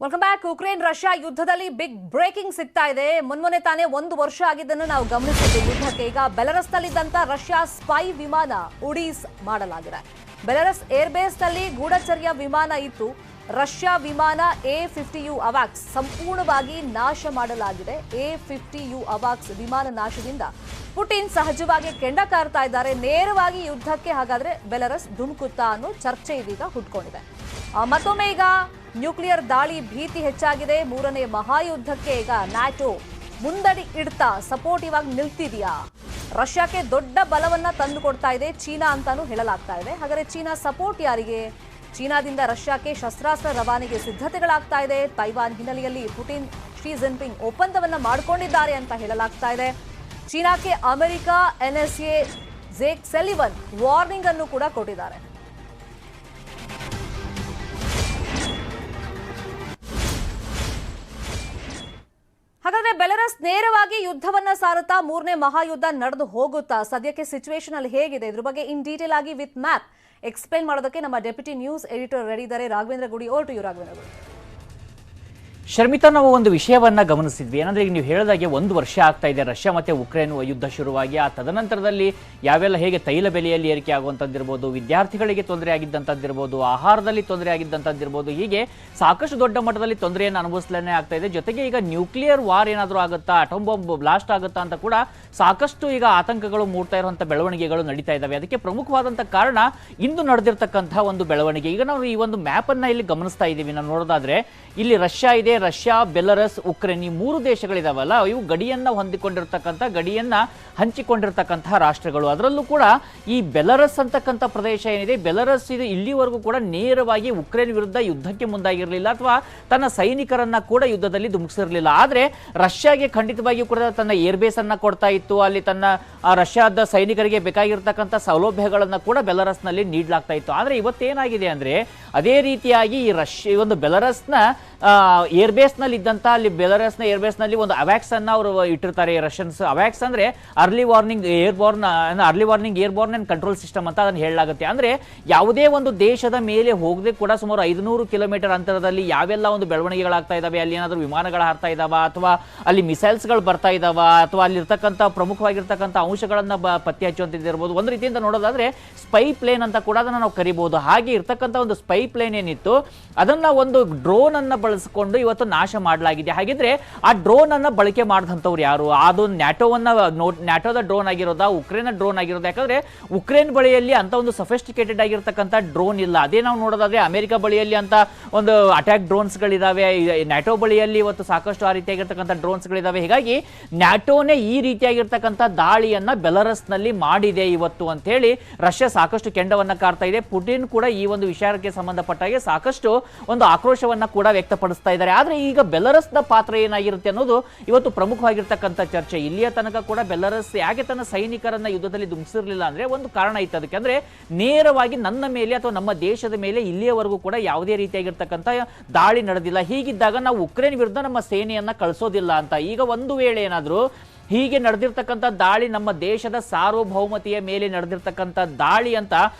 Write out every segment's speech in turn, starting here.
Welcome back. Ukraine Russia ಯುದ್ಧದಲ್ಲಿ big breaking ಸಿಗ್ತಾ ಇದೆ. ಮೊನ್ನೆ ತಾನೇ 1 ವರ್ಷ ಆಗಿದ್ದನ್ನು ನಾವು ಗಮನಿಸಿದ್ದು ಯುದ್ಧಕ್ಕೆ. ಈಗ ಬೆಲರಸ್ನಲ್ಲಿದ್ದಂತ ರಷ್ಯಾ ಸ್ಪೈ ವಿಮಾನ ಉಡೀಸ್ ಮಾಡಲಾಗಿದೆ. ಬೆಲರಸ್ ಏರ್ಬೇಸ್ ನಲ್ಲಿ ಗೂಢಚರ್ಯ ವಿಮಾನ ಇತ್ತು. ರಷ್ಯಾ ವಿಮಾನ A-50U ಅವಾಕ್ಸ್ ಸಂಪೂರ್ಣವಾಗಿ ನಾಶ ಮಾಡಲಾಗಿದೆ. A-50U ಅವಾಕ್ಸ್ ವಿಮಾನ ನಾಶದಿಂದ ಪುಟಿನ್ ಸಹಜವಾಗಿ ಕೆಂಡ ಕಾರ್ತಾ ಇದ್ದಾರೆ. ನೇರವಾಗಿ ಯುದ್ಧಕ್ಕೆ ಹಾಗಾದ್ರೆ ಬೆಲರಸ್ ಧುಮುಕುತ್ತಾ ಅನ್ನೋ ಚರ್ಚೆ ಇದೀಗ ಹುಟ್ಕೊಂಡಿದೆ. ಮತ್ತೊಮ್ಮೆ ಈಗ ನ್ಯೂಕ್ಲಿಯರ್ ದಾಳಿ ಭೀತಿ ಹೆಚ್ಚಾಗಿದೆ. 3ನೇ ಮಹಾಯುದ್ಧಕ್ಕೆ ಈಗ ನ್ಯಾಟೋ ಮುಂದಡಿ ಇಡ್ತಾ ಸಪೋರ್ಟಿವ್ ಆಗಿ ನಿಲ್ತಿದೆಯಾ? ರಷ್ಯಾಕ್ಕೆ ದೊಡ್ಡ ಬಲವನ್ನ ತಂದು ಕೊಡ್ತಾ ಇದೆ ಚೀನಾ ಅಂತಾನೂ ಹೇಳಲಾಗ್ತಾ ಇದೆ. ಹಾಗಾದ್ರೆ ಚೀನಾ ಸಪೋರ್ಟ್ ಯಾರಿಗೆ? ಚೀನಾದಿಂದ ರಷ್ಯಾಕ್ಕೆ ಶಸ್ತ್ರಾಸ್ತ್ರ ರವಾನೆಗೆ ಸಿದ್ಧತೆಗಳಾಗ್ತಾ ಇದೆ. ತೈವಾನ್ ಹಿನ್ನೆಲೆಯಲ್ಲಿ ಪುಟಿನ್ ಶಿ ಜಿನ್ಪಿಂಗ್ ಒಪ್ಪಂದವನ್ನ ಮಾಡಿಕೊಂಡಿದ್ದಾರೆ ಅಂತ ಹೇಳಲಾಗ್ತಾ ಇದೆ. ಚೀನಾಕ್ಕೆ ಅಮೆರಿಕ NSA ಜೇಕ್ ಸೆಲಿವನ್ ವಾರ್ನಿಂಗ್ ಅನ್ನು ಕೂಡ ಕೊಟ್ಟಿದ್ದಾರೆ. ಹಾಗಾದ್ರೆ ಬೆಲರಸ್ ನೇರವಾಗಿ ಯುದ್ಧವನ್ನ ಸಾರುತ್ತಾ 3ನೇ ಮಹಾಯುದ್ಧ ನಡೆದು ಹೋಗುತ್ತಾ? ಸದ್ಯಕ್ಕೆ ಸಿಚುವೇಶನ್ ಅಲ್ಲಿ ಹೇಗಿದೆ? ಇದ್ರ ಬಗ್ಗೆ ಇನ್ ಡೀಟೇಲ್ ಆಗಿ ವಿತ್ ಮ್ಯಾಪ್ ಎಕ್ಸ್ಪ್ಲೈನ್ ಮಾಡೋದಕ್ಕೆ ನಮ್ಮ ಡೆಪ್ಯೂಟಿ ನ್ಯೂಸ್ ಎಡಿಟರ್ ರೆಡಿ ಇದ್ದಾರೆ. ರಾಘವೇಂದ್ರ ಗುಡಿ. ಓವರ್ ಟು ಯು ರಾಘವೇಂದ್ರ ಗುಡಿ. ಶರ್ಮಿತಾ, ನಾವು ಒಂದು ವಿಷಯವನ್ನ ಗಮನಿಸಿದ್ವಿ. ಏನಂದ್ರೆ ಈಗ ನೀವು ಹೇಳಿದಾಗೆ 1 ವರ್ಷ ಆಗ್ತಾ ಇದೆ ರಷ್ಯಾ ಮತ್ತೆ ಉಕ್ರೇನ್ ಯುದ್ಧ ಶುರುವಾಗಿ. ಆ ತದನಂತರದಲ್ಲಿ ಯಾವೆಲ್ಲ ಹೇಗೆ ತೈಲ ಬೆಲೆಯಲ್ಲಿ ಏರಿಕೆ ಆಗುವಂಥದ್ದಿರ್ಬೋದು, ವಿದ್ಯಾರ್ಥಿಗಳಿಗೆ ತೊಂದರೆ ಆಗಿದ್ದಂಥದ್ದಿರ್ಬೋದು, ಆಹಾರದಲ್ಲಿ ತೊಂದರೆ ಆಗಿದ್ದಂಥದ್ದಿರ್ಬೋದು, ಹೀಗೆ ಸಾಕಷ್ಟು ದೊಡ್ಡ ಮಟ್ಟದಲ್ಲಿ ತೊಂದರೆಯನ್ನು ಅನುಭವಿಸಲೇ ಆಗ್ತಾ ಇದೆ. ಜೊತೆಗೆ ಈಗ ನ್ಯೂಕ್ಲಿಯರ್ ವಾರ್ ಏನಾದರೂ ಆಗುತ್ತಾ, ಅಟೋಮ್ ಬಾಂಬ್ ಬ್ಲಾಸ್ಟ್ ಆಗುತ್ತಾ ಅಂತ ಕೂಡ ಸಾಕಷ್ಟು ಈಗ ಆತಂಕಗಳು ಮೂಡ್ತಾ ಇರುವಂಥ ಬೆಳವಣಿಗೆಗಳು ನಡೀತಾ ಇದ್ದಾವೆ. ಅದಕ್ಕೆ ಪ್ರಮುಖವಾದಂಥ ಕಾರಣ ಇಂದು ನಡೆದಿರ್ತಕ್ಕಂಥ ಒಂದು ಬೆಳವಣಿಗೆ. ಈಗ ನಾವು ಈ ಒಂದು ಮ್ಯಾಪ್ ಅನ್ನ ಇಲ್ಲಿ ಗಮನಿಸ್ತಾ ಇದ್ದೀವಿ. ನಾವು ನೋಡೋದಾದ್ರೆ ಇಲ್ಲಿ ರಷ್ಯಾ ಇದೆ. ರಷ್ಯಾ, ಬೆಲರಸ್, ಉಕ್ರೇನ್ ಈ 3 ದೇಶಗಳಿದಾವಲ್ಲ, ಇವು ಗಡಿಯನ್ನ ಹೊಂದಿಕೊಂಡಿರ್ತಕ್ಕಂಥ, ಗಡಿಯನ್ನ ಹಂಚಿಕೊಂಡಿರ್ತಕ್ಕಂತಹ ರಾಷ್ಟ್ರಗಳು. ಅದರಲ್ಲೂ ಕೂಡ ಈ ಬೆಲರಸ್ ಅಂತಕ್ಕಂಥ ಪ್ರದೇಶ ಏನಿದೆ, ಬೆಲರಸ್ ಇದು ಇಲ್ಲಿವರೆಗೂ ಕೂಡ ನೇರವಾಗಿ ಉಕ್ರೇನ್ ವಿರುದ್ಧ ಯುದ್ಧಕ್ಕೆ ಮುಂದಾಗಿರಲಿಲ್ಲ ಅಥವಾ ತನ್ನ ಸೈನಿಕರನ್ನ ಕೂಡ ಯುದ್ಧದಲ್ಲಿ ಧುಮುಕಿಸಿರಲಿಲ್ಲ. ಆದ್ರೆ ರಷ್ಯಾಗೆ ಖಂಡಿತವಾಗಿಯೂ ಕೂಡ ತನ್ನ ಏರ್ಬೇಸ್ ಅನ್ನ ಕೊಡ್ತಾ ಇತ್ತು. ಅಲ್ಲಿ ತನ್ನ ರಷ್ಯಾದ ಸೈನಿಕರಿಗೆ ಬೇಕಾಗಿರ್ತಕ್ಕಂಥ ಸೌಲಭ್ಯಗಳನ್ನ ಕೂಡ ಬೆಲರಸ್ನಲ್ಲಿ ನೀಡಲಾಗ್ತಾ ಇತ್ತು. ಆದ್ರೆ ಇವತ್ತೇನಾಗಿದೆ ಅಂದ್ರೆ ಅದೇ ರೀತಿಯಾಗಿ ಈ ಒಂದು ಬೆಲರಸ್ನ ಏರ್ಬೇಸ್ ನಲ್ಲಿ ಇದ್ದಂತ, ಅಲ್ಲಿ ಬೆಲರಸ್ನ ಏರ್ಬೇಸ್ ನಲ್ಲಿ ಒಂದು ಅವಾಕ್ಸ್ ಅನ್ನ ಅವರು ಇಟ್ಟಿರ್ತಾರೆ ರಷ್ಯನ್ಸ್. ಅವಾಕ್ಸ್ ಅಂದ್ರೆ early warning airborne and control system ಅಂತ ಅದನ್ನು ಹೇಳಲಾಗುತ್ತೆ. ಅಂದ್ರೆ ಯಾವುದೇ ಒಂದು ದೇಶದ ಮೇಲೆ ಹೋಗದೆ ಕೂಡ ಸುಮಾರು 500 ಕಿಲೋಮೀಟರ್ ಅಂತರದಲ್ಲಿ ಯಾವೆಲ್ಲ ಒಂದು ಬೆಳವಣಿಗೆಗಳಾಗ್ತಾ ಇದಾವೆ, ಅಲ್ಲಿ ಏನಾದರೂ ವಿಮಾನಗಳು ಹಾರ್ತಾ ಇದಾವ ಅಥವಾ ಅಲ್ಲಿ ಮಿಸೈಲ್ಸ್ಗಳು ಬರ್ತಾ ಇದಾವ ಅಥವಾ ಅಲ್ಲಿರ್ತಕ್ಕಂಥ ಪ್ರಮುಖವಾಗಿರ್ತಕ್ಕಂಥ ಅಂಶಗಳನ್ನ ಪತ್ತೆ ಹಚ್ಚುವಂತಿರ್ಬೋದು. ಒಂದು ರೀತಿಯಿಂದ ನೋಡೋದಾದ್ರೆ ಸ್ಪೈ ಪ್ಲೇನ್ ಅಂತ ಕೂಡ ಅದನ್ನ ನಾವು ಕರಿಬಹುದು. ಹಾಗೆ ಇರ್ತಕ್ಕಂಥ ಒಂದು ಸ್ಪೈ ಪ್ಲೇನ್ ಏನಿತ್ತು ಅದನ್ನ ಒಂದು ಡ್ರೋನ್ ಅನ್ನ ಬಳಸಿಕೊಂಡು ಇವತ್ತು ನಾಶ ಮಾಡಲಾಗಿದೆ. ಹಾಗಿದ್ರೆ ಆ ಡ್ರೋನ್ ಅನ್ನ ಬಳಕೆ ಮಾಡಿದಂಥವ್ರು ಯಾರು? ಅದು ನ್ಯಾಟೋದ ಡ್ರೋನ್ ಆಗಿರೋದಾ, ಉಕ್ರೇನ್ ಡ್ರೋನ್ ಆಗಿರೋದು? ಯಾಕಂದ್ರೆ ಉಕ್ರೇನ್ ಬಳಿಯಲ್ಲಿ ಅಂತ ಒಂದು ಸಫಿಸ್ಟಿಕೇಟೆಡ್ ಆಗಿರ್ತಕ್ಕಂಥ ಡ್ರೋನ್ ಇಲ್ಲ. ಅದೇ ನಾವು ನೋಡೋದಾದ್ರೆ ಅಮೆರಿಕ ಬಳಿಯಲ್ಲಿ ಅಂತ ಒಂದು ಅಟ್ಯಾಕ್ ಡ್ರೋನ್ಸ್ ಗಳಿದಾವೆ. ನ್ಯಾಟೋ ಬಳಿಯಲ್ಲಿ ಇವತ್ತು ಸಾಕಷ್ಟು ಆ ರೀತಿಯಾಗಿರ್ತಕ್ಕಂಥ ಡ್ರೋನ್ಸ್ ಗಳಿದಾವೆ. ಹೀಗಾಗಿ ನ್ಯಾಟೋನೇ ಈ ರೀತಿಯಾಗಿರ್ತಕ್ಕಂಥ ದಾಳಿಯನ್ನ ಬೆಲರಸ್ ನಲ್ಲಿ ಮಾಡಿದೆ ಇವತ್ತು ಅಂತ ಹೇಳಿ ರಷ್ಯಾ ಸಾಕಷ್ಟು ಕೆಂಡವನ್ನ ಕಾರ್ತಾ ಇದೆ. ಪುಟಿನ್ ಕೂಡ ಈ ಒಂದು ವಿಚಾರಕ್ಕೆ ಸಂಬಂಧಪಟ್ಟಾಗೆ ಸಾಕಷ್ಟು ಒಂದು ಆಕ್ರೋಶವನ್ನ ಕೂಡ ವ್ಯಕ್ತಪಡಿಸ್ತಾ ಇದ್ದಾರೆ. ಆದ್ರೆ ಈಗ ಬೆಲರಸ್ನ ಪಾತ್ರ ಏನಾಗಿರುತ್ತೆ ಅನ್ನೋದು ಇವತ್ತು ಪ್ರಮುಖವಾಗಿರ್ತಕ್ಕಂಥ ಚರ್ಚೆ. ಇಲ್ಲಿಯ ತನಕ ಕೂಡ ಬೆಲರಸ್ ಯಾಕೆ ತನ್ನ ಸೈನಿಕರನ್ನ ಯುದ್ಧದಲ್ಲಿ ಧುಮುಕಿಸಿರಲಿಲ್ಲ ಅಂದ್ರೆ ಒಂದು ಕಾರಣ ಇತ್ತು ಅದಕ್ಕೆ. ಅಂದ್ರೆ ನೇರವಾಗಿ ನನ್ನ ಮೇಲೆ ಅಥವಾ ನಮ್ಮ ದೇಶದ ಮೇಲೆ ಇಲ್ಲಿಯವರೆಗೂ ಕೂಡ ಯಾವುದೇ ರೀತಿಯಾಗಿರ್ತಕ್ಕಂಥ ದಾಳಿ ನಡೆದಿಲ್ಲ. ಹೀಗಿದ್ದಾಗ ನಾವು ಉಕ್ರೇನ್ ವಿರುದ್ಧ ನಮ್ಮ ಸೇನೆಯನ್ನ ಕಳಿಸೋದಿಲ್ಲ ಅಂತ. ಈಗ ಒಂದು ವೇಳೆ ಏನಾದರೂ ಹೀಗೆ ನಡೆದಿರ್ತಕ್ಕಂಥ ದಾಳಿ ನಮ್ಮ ದೇಶದ ಸಾರ್ವಭೌಮತೆಯ ಮೇಲೆ ನಡೆದಿರ್ತಕ್ಕಂಥ ದಾಳಿ ಅಂತ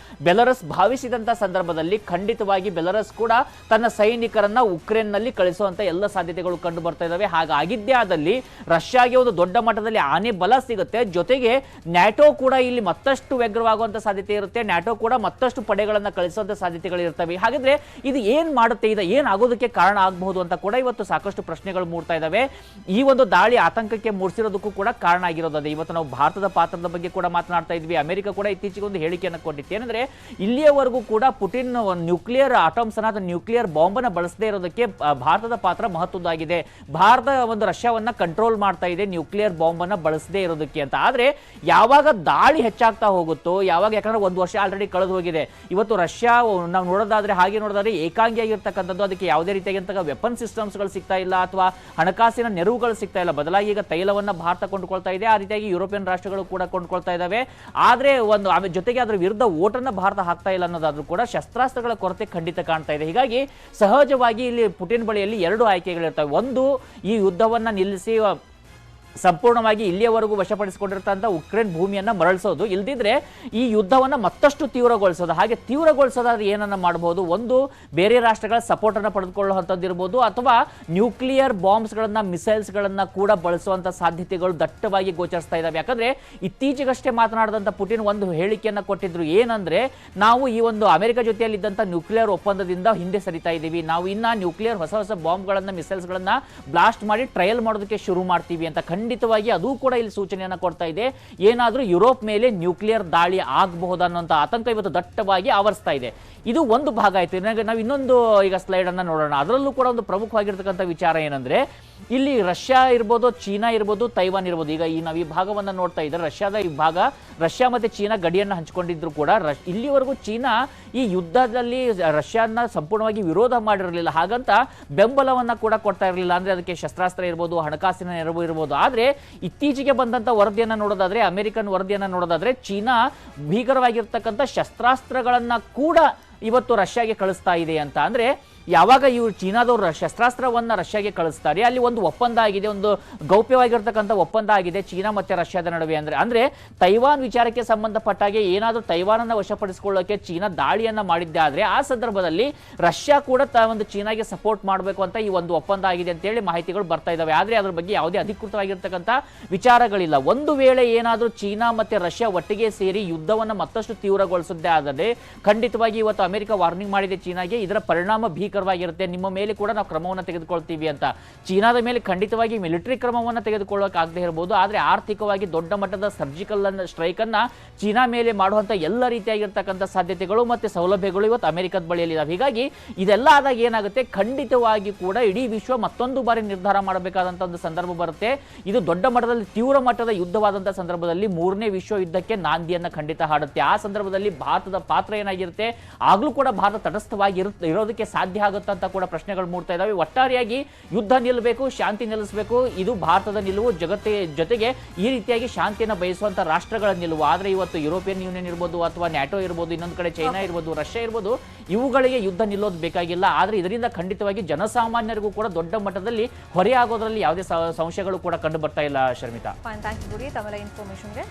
ಬೆಲರಸ್ ಭಾವಿಸಿದಂಥ ಸಂದರ್ಭದಲ್ಲಿ ಖಂಡಿತವಾಗಿ ಬೆಲರಸ್ ಕೂಡ ತನ್ನ ಸೈನಿಕರನ್ನ ಉಕ್ರೇನ್ನಲ್ಲಿ ಕಳಿಸುವಂತ ಎಲ್ಲ ಸಾಧ್ಯತೆಗಳು ಕಂಡು ಬರ್ತಾ ಇದ್ದಾವೆ. ಹಾಗಾಗಿದ್ದೇ ಆದಲ್ಲಿ ರಷ್ಯಾಗೆ ಒಂದು ದೊಡ್ಡ ಮಟ್ಟದಲ್ಲಿ ಆನೆ ಬಲ ಸಿಗುತ್ತೆ. ಜೊತೆಗೆ ನ್ಯಾಟೋ ಕೂಡ ಇಲ್ಲಿ ಮತ್ತಷ್ಟು ವ್ಯಗ್ರವಾಗುವಂತ ಸಾಧ್ಯತೆ ಇರುತ್ತೆ. ನ್ಯಾಟೋ ಕೂಡ ಮತ್ತಷ್ಟು ಪಡೆಗಳನ್ನ ಕಳಿಸುವಂತ ಸಾಧ್ಯತೆಗಳು ಇರ್ತವೆ. ಹಾಗಿದ್ರೆ ಇದು ಏನ್ ಮಾಡುತ್ತೆ, ಇದು ಏನಾಗೋದಕ್ಕೆ ಕಾರಣ ಆಗಬಹುದು ಅಂತ ಕೂಡ ಇವತ್ತು ಸಾಕಷ್ಟು ಪ್ರಶ್ನೆಗಳು ಮೂಡ್ತಾ ಇದ್ದಾವೆ. ಈ ಒಂದು ದಾಳಿ ಆತಂಕಕ್ಕೆ ಮೂಡಿಸಿರೋದಕ್ಕೂ ಕೂಡ ಕಾರಣ ಆಗಿರೋದು. ಇವತ್ತು ನಾವು ಭಾರತದ ಪಾತ್ರದ ಬಗ್ಗೆ ಕೂಡ ಮಾತನಾಡ್ತಾ ಇದ್ವಿ. ಅಮೆರಿಕ ಕೂಡ ಇತ್ತೀಚೆಗೆ ಒಂದು ಹೇಳಿಕೆಯನ್ನು ಕೊಟ್ಟಿತ್ತು. ಏನಂದ್ರೆ ಇಲ್ಲಿಯವರೆಗೂ ಕೂಡ ಪುಟಿನ್ ನ್ಯೂಕ್ಲಿಯರ್ ಆಟಮ್ಸ್ ಅನ್ನ ನ್ಯೂಕ್ಲಿಯರ್ ಬಾಂಬ್ ಅನ್ನ ಬಳಸದೇ ಇರೋದಕ್ಕೆ ಭಾರತದ ಪಾತ್ರ ಮಹತ್ವದ್ದಾಗಿದೆ. ಭಾರತ ಒಂದು ರಷ್ಯಾವನ್ನ ಕಂಟ್ರೋಲ್ ಮಾಡ್ತಾ ಇದೆ ನ್ಯೂಕ್ಲಿಯರ್ ಬಾಂಬ್ ಅನ್ನ ಬಳಸದೇ ಇರೋದಕ್ಕೆ ಅಂತ. ಆದ್ರೆ ಯಾವಾಗ ದಾಳಿ ಹೆಚ್ಚಾಗ್ತಾ ಹೋಗುತ್ತೋ, ಯಾವಾಗ, ಯಾಕಂದ್ರೆ 1 ವರ್ಷ ಆಲ್ರೆಡಿ ಕಳೆದು ಹೋಗಿದೆ. ಇವತ್ತು ರಷ್ಯಾ ನಾವು ನೋಡೋದಾದ್ರೆ ಏಕಾಂಗಿಯಾಗಿರ್ತಕ್ಕಂಥದ್ದು, ಅದಕ್ಕೆ ಯಾವುದೇ ರೀತಿಯಾಗಿರ್ತಕ್ಕ ವೆಪನ್ ಸಿಸ್ಟಮ್ಸ್ ಗಳು ಸಿಗ್ತಾ ಇಲ್ಲ ಅಥವಾ ಹಣಕಾಸಿನ ನೆರವುಗಳು ಸಿಗ್ತಾ ಇಲ್ಲ. ಬದಲಾಗಿ ಈಗ ತೈಲವನ್ನ ಭಾರತ ಕೊಂಡುಕೊಳ್ತಾ ಇದೆ. ಆ ರೀತಿಯಾಗಿ ಯುರೋಪಿಯನ್ ರಾಷ್ಟ್ರಗಳು ಕೂಡ ಕೊಂಡುಕೊಳ್ತಾ ಇದ್ದಾವೆ. ಆದ್ರೆ ಜೊತೆಗೆ ಅದರ ವಿರುದ್ಧ ಓಟನ್ನ ಭಾರತ ಹಾಕ್ತಾ ಇಲ್ಲ ಅನ್ನೋದಾದ್ರೂ ಕೂಡ ಶಸ್ತ್ರಾಸ್ತ್ರಗಳ ಕೊರತೆ ಖಂಡಿತ ಕಾಣ್ತಾ ಇದೆ. ಹೀಗಾಗಿ ಸಹಜವಾಗಿ ಇಲ್ಲಿ ಪುಟಿನ್ ಬಳಿಯಲ್ಲಿ 2 ಆಯ್ಕೆಗಳಿರ್ತವೆ. ಒಂದು, ಈ ಯುದ್ಧವನ್ನ ನಿಲ್ಲಿಸಿ ಸಂಪೂರ್ಣವಾಗಿ ಇಲ್ಲಿಯವರೆಗೂ ವಶಪಡಿಸಿಕೊಂಡಿರ್ತಂಥ ಉಕ್ರೇನ್ ಭೂಮಿಯನ್ನ ಮರಳಿಸೋದು, ಇಲ್ದಿದ್ರೆ ಈ ಯುದ್ಧವನ್ನ ಮತ್ತಷ್ಟು ತೀವ್ರಗೊಳಿಸೋದು. ಹಾಗೆ ತೀವ್ರಗೊಳಿಸೋದಾದ್ರೆ ಏನನ್ನ ಮಾಡಬಹುದು? ಒಂದು, ಬೇರೆ ರಾಷ್ಟ್ರಗಳ ಸಪೋರ್ಟ್ ಅನ್ನ ಪಡೆದುಕೊಳ್ಳುವಂಥದ್ದು ಇರ್ಬೋದು, ಅಥವಾ ನ್ಯೂಕ್ಲಿಯರ್ ಬಾಂಬ್ಸ್ ಗಳನ್ನ ಮಿಸೈಲ್ಸ್ ಗಳನ್ನ ಕೂಡ ಬಳಸುವಂತ ಸಾಧ್ಯತೆಗಳು ದಟ್ಟವಾಗಿ ಗೋಚರಿಸ್ತಾ ಇದಾವೆ. ಯಾಕಂದ್ರೆ ಇತ್ತೀಚೆಗಷ್ಟೇ ಮಾತನಾಡಿದಂಥ ಪುಟಿನ್ ಒಂದು ಹೇಳಿಕೆಯನ್ನ ಕೊಟ್ಟಿದ್ರು. ಏನಂದ್ರೆ, ನಾವು ಈ ಒಂದು ಅಮೆರಿಕ ಜೊತೆಯಲ್ಲಿದ್ದಂಥ ನ್ಯೂಕ್ಲಿಯರ್ ಒಪ್ಪಂದದಿಂದ ಹಿಂದೆ ಸರಿತಾ ಇದ್ದೀವಿ, ನಾವು ಇನ್ನ ನ್ಯೂಕ್ಲಿಯರ್ ಹೊಸ ಹೊಸ ಬಾಂಬ್ಗಳನ್ನ ಮಿಸೈಲ್ಸ್ ಗಳನ್ನ ಬ್ಲಾಸ್ಟ್ ಮಾಡಿ ಟ್ರಯಲ್ ಮಾಡೋದಕ್ಕೆ ಶುರು ಮಾಡ್ತೀವಿ ಅಂತ. ಖಂಡಿತವಾಗಿ ಅದು ಕೂಡ ಇಲ್ಲಿ ಸೂಚನೆಯನ್ನ ಕೊಡ್ತಾ ಇದೆ. ಏನಾದ್ರೂ ಯುರೋಪ್ ಮೇಲೆ ನ್ಯೂಕ್ಲಿಯರ್ ದಾಳಿ ಆಗಬಹುದನ್ನುವಂತ ಆತಂಕ ಇವತ್ತು ದಟ್ಟವಾಗಿ ಆವರಿಸ್ತಾ ಇದೆ. ಇದು ಒಂದು ಭಾಗ ಆಯ್ತು. ನಾವು ಇನ್ನೊಂದು ಈಗ ಸ್ಲೈಡ್ ಅನ್ನ ನೋಡೋಣ. ಅದರಲ್ಲೂ ಕೂಡ ಒಂದು ಪ್ರಮುಖವಾಗಿರ್ತಕ್ಕಂಥ ವಿಚಾರ ಏನಂದ್ರೆ, ಇಲ್ಲಿ ರಷ್ಯಾ ಇರ್ಬೋದು, ಚೀನಾ ಇರ್ಬೋದು, ತೈವಾನ್ ಇರ್ಬೋದು. ಈಗ ನಾವು ಈ ಭಾಗವನ್ನ ನೋಡ್ತಾ ಇದ್ರೆ ರಷ್ಯಾದ ಈ ಭಾಗ, ರಷ್ಯಾ ಮತ್ತೆ ಚೀನಾ ಗಡಿಯನ್ನ ಹಂಚಿಕೊಂಡಿದ್ರು ಕೂಡ ಇಲ್ಲಿವರೆಗೂ ಚೀನಾ ಈ ಯುದ್ಧದಲ್ಲಿ ರಷ್ಯಾನ ಸಂಪೂರ್ಣವಾಗಿ ವಿರೋಧ ಮಾಡಿರಲಿಲ್ಲ, ಹಾಗಂತ ಬೆಂಬಲವನ್ನ ಕೂಡ ಕೊಡ್ತಾ ಇರಲಿಲ್ಲ. ಅಂದ್ರೆ ಅದಕ್ಕೆ ಶಸ್ತ್ರಾಸ್ತ್ರ ಇರ್ಬೋದು, ಹಣಕಾಸಿನ ನೆರವು ಇರ್ಬೋದು. ಆದ್ರೆ ಇತ್ತೀಚೆಗೆ ಬಂದಂತ ವರದಿಯನ್ನ ನೋಡೋದಾದ್ರೆ, ಅಮೆರಿಕನ್ ವರದಿಯನ್ನ ನೋಡೋದಾದ್ರೆ, ಚೀನಾ ಭೀಕರವಾಗಿರ್ತಕ್ಕಂಥ ಶಸ್ತ್ರಾಸ್ತ್ರಗಳನ್ನ ಕೂಡ ಇವತ್ತು ರಷ್ಯಾಗೆ ಕಳಿಸ್ತಾ ಇದೆ ಅಂತ. ಅಂದ್ರೆ ಯಾವಾಗ ಇವರು ಚೀನಾದವರು ಶಸ್ತ್ರಾಸ್ತ್ರವನ್ನ ರಷ್ಯಾಗೆ ಕಳಿಸ್ತಾರೆ, ಅಲ್ಲಿ ಒಂದು ಒಪ್ಪಂದ ಆಗಿದೆ, ಒಂದು ಗೌಪ್ಯವಾಗಿರ್ತಕ್ಕಂಥ ಒಪ್ಪಂದ ಆಗಿದೆ ಚೀನಾ ಮತ್ತೆ ರಷ್ಯಾದ ನಡುವೆ. ಅಂದ್ರೆ ತೈವಾನ್ ವಿಚಾರಕ್ಕೆ ಸಂಬಂಧಪಟ್ಟಾಗೆ ಏನಾದರೂ ತೈವಾನನ್ನ ವಶಪಡಿಸಿಕೊಳ್ಳೋಕೆ ಚೀನಾ ದಾಳಿಯನ್ನ ಮಾಡಿದ್ದೆ ಆದ್ರೆ ಆ ಸಂದರ್ಭದಲ್ಲಿ ರಷ್ಯಾ ಕೂಡ ಒಂದು ಚೀನಾಗೆ ಸಪೋರ್ಟ್ ಮಾಡಬೇಕು ಅಂತ ಈ ಒಂದು ಒಪ್ಪಂದ ಆಗಿದೆ ಅಂತೇಳಿ ಮಾಹಿತಿಗಳು ಬರ್ತಾ ಇದಾವೆ. ಆದ್ರೆ ಅದ್ರ ಬಗ್ಗೆ ಯಾವುದೇ ಅಧಿಕೃತವಾಗಿರ್ತಕ್ಕಂಥ ವಿಚಾರಗಳಿಲ್ಲ. ಒಂದು ವೇಳೆ ಏನಾದರೂ ಚೀನಾ ಮತ್ತೆ ರಷ್ಯಾ ಒಟ್ಟಿಗೆ ಸೇರಿ ಯುದ್ಧವನ್ನ ಮತ್ತಷ್ಟು ತೀವ್ರಗೊಳಿಸದೇ ಆದರೆ ಖಂಡಿತವಾಗಿ ಇವತ್ತು ಅಮೆರಿಕ ವಾರ್ನಿಂಗ್ ಮಾಡಿದೆ ಚೀನಾಗೆ, ಇದರ ಪರಿಣಾಮ ಭೀಕರವಾಗಿರುತ್ತೆ, ನಿಮ್ಮ ಮೇಲೆ ಕೂಡ ನಾವು ಕ್ರಮವನ್ನು ತೆಗೆದುಕೊಳ್ತೀವಿ ಅಂತ. ಚೀನಾದ ಮೇಲೆ ಖಂಡಿತವಾಗಿ ಮಿಲಿಟರಿ ಕ್ರಮವನ್ನು ತೆಗೆದುಕೊಳ್ಳೋಕೆ ಆಗದೆ ಇರಬಹುದು, ಆದರೆ ಆರ್ಥಿಕವಾಗಿ ದೊಡ್ಡ ಮಟ್ಟದ ಸರ್ಜಿಕಲ್ ಸ್ಟ್ರೈಕ್ ಅನ್ನ ಚೀನಾ ಮೇಲೆ ಮಾಡುವಂತ ಎಲ್ಲ ರೀತಿಯಾಗಿರ್ತಕ್ಕಂಥ ಸಾಧ್ಯತೆಗಳು ಮತ್ತೆ ಸೌಲಭ್ಯಗಳು ಇವತ್ತು ಅಮೆರಿಕದ ಬಳಿಯಲ್ಲಿದ್ದಾವೆ. ಹೀಗಾಗಿ ಇದೆಲ್ಲ ಆದಾಗ ಏನಾಗುತ್ತೆ, ಖಂಡಿತವಾಗಿ ಕೂಡ ಇಡೀ ವಿಶ್ವ ಮತ್ತೊಂದು ಬಾರಿ ನಿರ್ಧಾರ ಮಾಡಬೇಕಾದಂತ ಒಂದು ಸಂದರ್ಭ ಬರುತ್ತೆ. ಇದು ದೊಡ್ಡ ಮಟ್ಟದಲ್ಲಿ ತೀವ್ರ ಮಟ್ಟದ ಯುದ್ಧವಾದಂತಹ ಸಂದರ್ಭದಲ್ಲಿ ಮೂರನೇ ವಿಶ್ವ ಯುದ್ಧಕ್ಕೆ ನಾಂದಿಯನ್ನ ಖಂಡಿತ ಹಾಡುತ್ತೆ. ಆ ಸಂದರ್ಭದಲ್ಲಿ ಭಾರತದ ಪಾತ್ರ ಏನಾಗಿರುತ್ತೆ, ಆಗ್ಲೂ ಕೂಡ ಭಾರತ ತಟಸ್ಥವಾಗಿ ಇರೋದಕ್ಕೆ ಸಾಧ್ಯ ಆಗುತ್ತೆ ಅಂತ ಕೂಡ ಪ್ರಶ್ನೆಗಳು ಮೂಡ್ತಾ ಇದಾವೆ. ಒಟ್ಟಾರೆಯಾಗಿ ಯುದ್ಧ ನಿಲ್ಲಬೇಕು, ಶಾಂತಿ ನೆಲೆಸಬೇಕು, ಇದು ಭಾರತದ ನಿಲುವು. ಜೊತೆಗೆ ಈ ರೀತಿಯಾಗಿ ಶಾಂತಿಯನ್ನು ಬಯಸುವಂತ ರಾಷ್ಟ್ರಗಳ ನಿಲುವು. ಆದ್ರೆ ಇವತ್ತು ಯುರೋಪಿಯನ್ ಯೂನಿಯನ್ ಇರ್ಬೋದು, ಅಥವಾ ನ್ಯಾಟೋ ಇರ್ಬೋದು, ಇನ್ನೊಂದು ಕಡೆ ಚೈನಾ ಇರ್ಬೋದು, ರಷ್ಯಾ ಇರ್ಬೋದು, ಇವುಗಳಿಗೆ ಯುದ್ಧ ನಿಲ್ಲೋದು ಬೇಕಾಗಿಲ್ಲ. ಆದ್ರೆ ಇದರಿಂದ ಖಂಡಿತವಾಗಿ ಜನಸಾಮಾನ್ಯರಿಗೂ ಕೂಡ ದೊಡ್ಡ ಮಟ್ಟದಲ್ಲಿ ಹೊರೆಯಾಗೋದ್ರಲ್ಲಿ ಯಾವುದೇ ಸಂಶಯಗಳು ಕೂಡ ಕಂಡು ಬರ್ತಾ ಇಲ್ಲ. ಶರ್ಮಿತಾ, ಥ್ಯಾಂಕ್ ಯು ತಮ್ಮೆಲ್ಲ ಇನ್ಫಾರ್ಮೇಷನ್ಗೆ.